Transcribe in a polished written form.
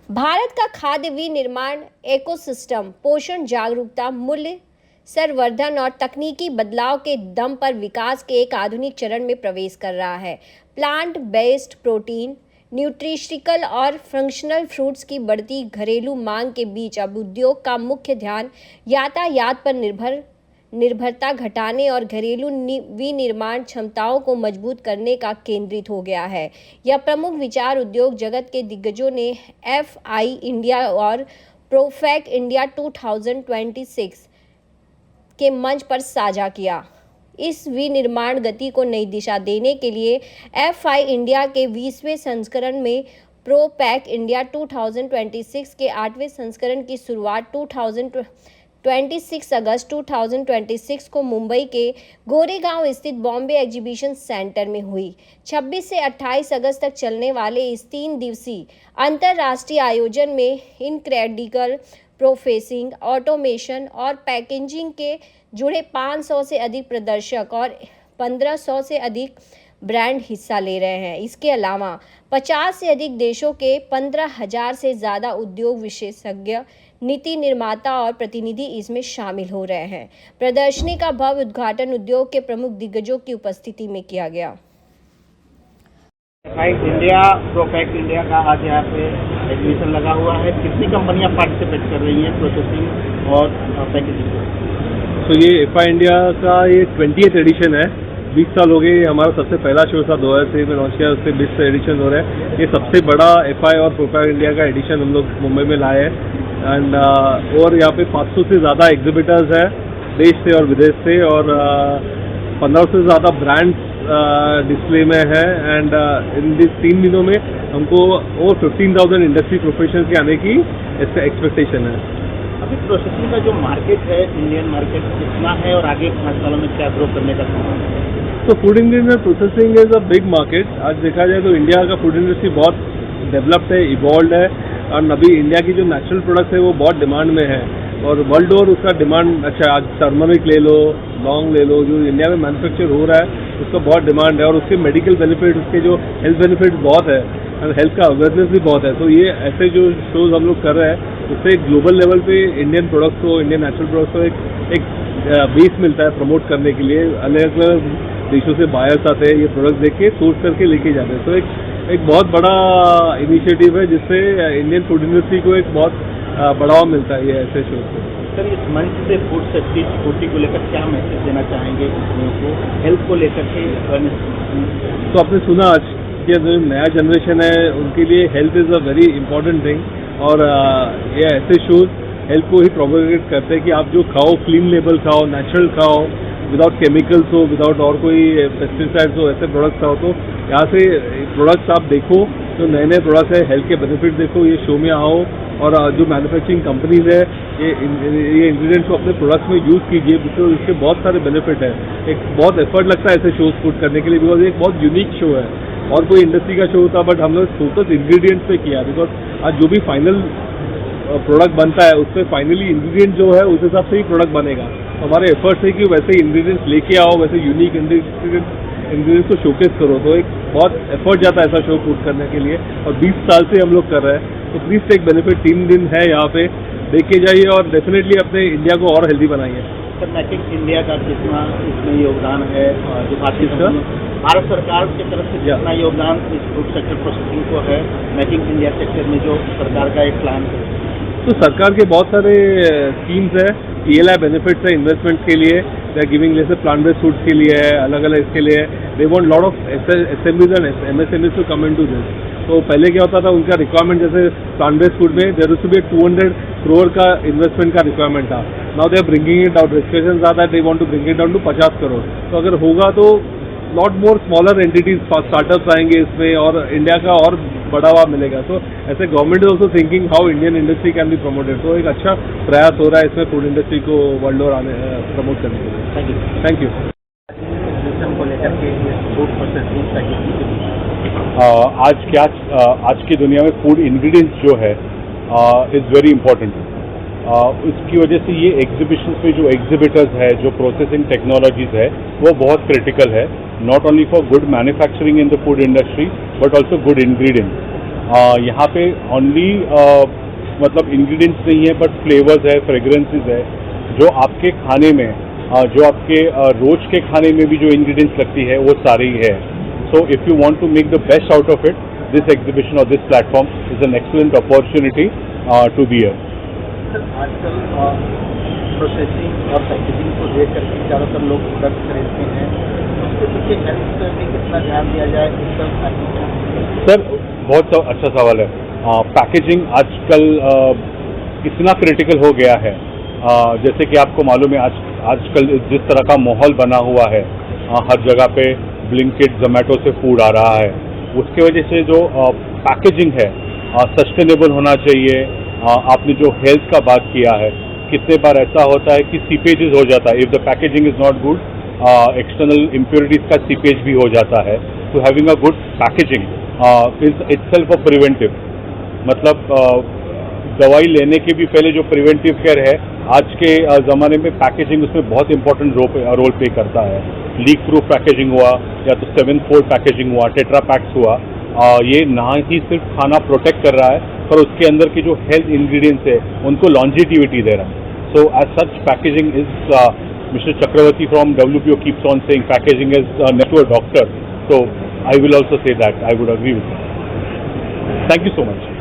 भारत का खाद्य विनिर्माण इकोसिस्टम पोषण जागरूकता मूल्य संवर्धन और तकनीकी बदलाव के दम पर विकास के एक आधुनिक चरण में प्रवेश कर रहा है। प्लांट बेस्ड प्रोटीन, न्यूट्रिशनल और फंक्शनल फ्रूट्स की बढ़ती घरेलू मांग के बीच अब उद्योग का मुख्य ध्यान यातायात पर निर्भरता घटाने और घरेलू विनिर्माण क्षमताओं को मजबूत करने का केंद्रित हो गया है। यह प्रमुख विचार उद्योग जगत के दिग्गजों ने FI इंडिया और प्रोफेक इंडिया 2026 के मंच पर साझा किया। इस विनिर्माण गति को नई दिशा देने के लिए FI इंडिया के 20वें संस्करण में प्रोपैक इंडिया 2026 के 8वें संस्करण की शुरुआत 26 अगस्त 2026 को मुंबई के गोरेगांव स्थित बॉम्बे एग्जीबिशन सेंटर में हुई। 26 से 28 अगस्त तक चलने वाले इस 3 दिवसीय अंतर्राष्ट्रीय आयोजन में इनक्रेडिबल प्रोसेसिंग, ऑटोमेशन और पैकेजिंग के जुड़े 500 से अधिक प्रदर्शक और 1500 से अधिक ब्रांड हिस्सा ले रहे हैं। इसके अलावा 50 से अधिक देशों के 15,000 से ज़्यादा उद्योग विशेषज्ञ, नीति निर्माता और प्रतिनिधि इसमें शामिल हो रहे हैं। प्रदर्शनी का भव्य उद्घाटन उद्योग के प्रमुख दिग्गजों की उपस्थिति में किया गया। इंडिया प्रोफेक इंडिया का आज यहाँ पे एग्जीबिशन लगा हुआ है। कितनी कंपनियां पार्टिसिपेट कर रही हैं प्रोसेसिंग और पैकेजिंग? तो ये FI इंडिया का ये 20th एडिशन है। 20 साल हो गए। हमारा सबसे पहला शो था 2006 में लॉन्च किया, उससे 20 एडिशन हो रहा है। ये सबसे बड़ा FI और प्रोफेक इंडिया का एडिशन हम लोग मुंबई में लाए हैं। एंड और यहाँ पे 500 से ज़्यादा एग्जिबिटर्स हैं देश से और विदेश से, और 1500 से ज़्यादा ब्रांड्स डिस्प्ले में है। एंड इन 3 दिनों में हमको और 15,000 इंडस्ट्री प्रोफेशनल्स के आने की एक्सपेक्टेशन है। अभी प्रोसेसिंग का जो मार्केट है, इंडियन मार्केट कितना है और आगे 5 सालों में क्या ग्रो करने का संभावना है? तो फूड इंडस्ट्री में processing is a big market. आज देखा जाए तो इंडिया का फूड इंडस्ट्री बहुत डेवलप्ड है, इवॉल्व है, और अभी इंडिया की जो नेचुरल प्रोडक्ट्स है वो बहुत डिमांड में है, और वर्ल्ड ओवर उसका डिमांड अच्छा है। आज टर्मरिक ले लो, लौंग ले लो, जो इंडिया में मैन्युफैक्चर हो रहा है उसका बहुत डिमांड है, और उसके मेडिकल बेनिफिट, उसके जो हेल्थ बेनिफिट बहुत है, और हेल्थ का अवेयरनेस भी बहुत है। तो ये ऐसे जो शोज हम लोग कर रहे हैं उससे ग्लोबल लेवल पे इंडियन प्रोडक्ट्स को, इंडियन नेचुरल प्रोडक्ट्स को एक बेस मिलता है प्रमोट करने के लिए। अलग अलग देशों से बायर्स आते हैं, ये प्रोडक्ट देख के सोर्स करके लेके जाते हैं। तो एक बहुत बड़ा इनिशिएटिव है जिससे इंडियन फूड इंडस्ट्री को एक बहुत बढ़ावा मिलता है ये ऐसे शो से। सर, इस मंच से फूड सेफ्टी सिक्योरिटी को लेकर क्या मैसेज देना चाहेंगे कंपनियों को, हेल्थ को लेकर के? तो आपने सुना आज कि जो नया जनरेशन है उनके लिए health is a very important thing, और ये ऐसे शोज हेल्थ को ही प्रोपेगेट करते हैं कि आप जो खाओ क्लीन लेबल खाओ, नेचुरल खाओ, विदाउट केमिकल्स हो, विदाउट और कोई पेस्टिसाइड्स हो, ऐसे प्रोडक्ट्स खाओ। तो यहाँ से प्रोडक्ट्स आप देखो, जो नए नए प्रोडक्ट्स है, हेल्थ के बेनिफिट देखो, ये शो में आओ, और जो मैन्युफैक्चरिंग कंपनीज है ये इंग्रेडिएंट्स को अपने प्रोडक्ट्स में यूज़ कीजिए, बिकॉज इसके बहुत सारे बेनिफिट है। एक बहुत एफर्ट लगता है ऐसे शोज शूट करने के लिए, बिकॉज एक बहुत यूनिक शो है, और कोई इंडस्ट्री का शो होता, बट हम लोग फोकस इंग्रेडिएंट्स पे किया, बिकॉज आज जो भी फाइनल प्रोडक्ट बनता है उस पर फाइनली इंग्रेडिएंट जो है उस हिसाब से ही प्रोडक्ट बनेगा। तो हमारे एफर्ट्स है कि वैसे इंग्रेडिएंट्स लेके आओ, वैसे यूनिक इंग्रेडिएंट्स को शोकेस करो। तो एक बहुत एफर्ट जाता है ऐसा शो शूट करने के लिए, और 20 साल से हम लोग कर रहे हैं। तो प्लीज टेक बेनिफिट, 3 दिन है यहाँ पे, देख के जाइए और डेफिनेटली अपने इंडिया को और हेल्दी बनाइए। सर, मेकिंग इंडिया का कितना इसमें योगदान है, जो भारत सरकार की तरफ से कितना योगदान इस फूड सेक्टर प्रोसेसिंग को है, मेकिंग इंडिया सेक्टर में जो सरकार का एक प्लान है? तो सरकार के बहुत सारे स्कीम्स है, PLI बेनिफिट्स है इन्वेस्टमेंट्स के लिए, दे आर गिविंग, जैसे प्लांट बेस्ड फूड्स के लिए है, अलग अलग इसके लिए they want lot of SMEs and MSMEs to come into this. तो पहले क्या होता था, उनका रिक्वायरमेंट जैसे प्लांट बेस्ड फूड में देयर टू बी 200 करोड़ का इन्वेस्टमेंट का रिक्वायरमेंट था। Now they are bringing it out, discussions are that they want to bring it down to 50 crore. तो अगर होगा तो lot more smaller entities, startups आएंगे इसमें, और इंडिया का और बढ़ावा मिलेगा। तो ऐसे government is also thinking how Indian industry can be promoted. तो एक अच्छा प्रयास हो रहा है इसमें फूड इंडस्ट्री को वर्ल्ड ओवर आने प्रमोट करने के लिए। Thank you. को लेकर के फूड प्रोसेसिंग आज की दुनिया में फूड इंग्रेडिएंट्स जो है इज़ वेरी इम्पोर्टेंट। इसकी वजह से ये एग्जीबिशंस में जो एग्जिबिटर्स है, जो प्रोसेसिंग टेक्नोलॉजीज है, वो बहुत क्रिटिकल है, not only for good manufacturing in the food industry but also good ingredients. यहाँ पे ओनली मतलब इंग्रेडिएंट्स नहीं है बट फ्लेवर्स है, फ्रेग्रेंसेस है, जो आपके खाने में जो आपके रोज के खाने में भी जो इंग्रेडिएंट्स लगती है वो सारी ही है. So if you want to make the best out of it, this exhibition और this platform is an excellent opportunity to be here. Sir, आजकल प्रोसेसिंग और पैकेजिंग को देख करके ज़्यादातर लोग प्रोडक्ट खरीदते हैं. उसके पीछे हेल्थ में कितना ध्यान दिया जाए इस सब? सर, बहुत अच्छा सवाल है. पैकेजिंग आजकल इतना क्रिटिकल हो गया है. जैसे कि आपको मालूम है आजकल जिस तरह का माहौल बना हुआ है, हर जगह पे ब्लिंकिट, जोमेटो से फूड आ रहा है. उसके वजह से जो पैकेजिंग है सस्टेनेबल होना चाहिए. आपने जो हेल्थ का बात किया है, कितने बार ऐसा होता है कि सीपेजेस हो जाता है. If the packaging is not good, external impurities का सीपेज भी हो जाता है. तो having a good packaging is itself a preventive. मतलब दवाई लेने के भी पहले जो प्रिवेंटिव केयर है, आज के ज़माने में पैकेजिंग उसमें बहुत इंपॉर्टेंट रोल प्ले करता है. लीक प्रूफ पैकेजिंग हुआ या तो 7-fold पैकेजिंग हुआ, टेट्रा पैक्स हुआ, ये ना ही सिर्फ खाना प्रोटेक्ट कर रहा है पर उसके अंदर की जो हेल्थ इंग्रेडिएंट्स है उनको लॉन्जिटिविटी दे रहा है. So as such packaging is Mr. Chakravarti from WPO keeps on saying packaging is next to a doctor. So I will also say that. I would agree with that. Thank you so much.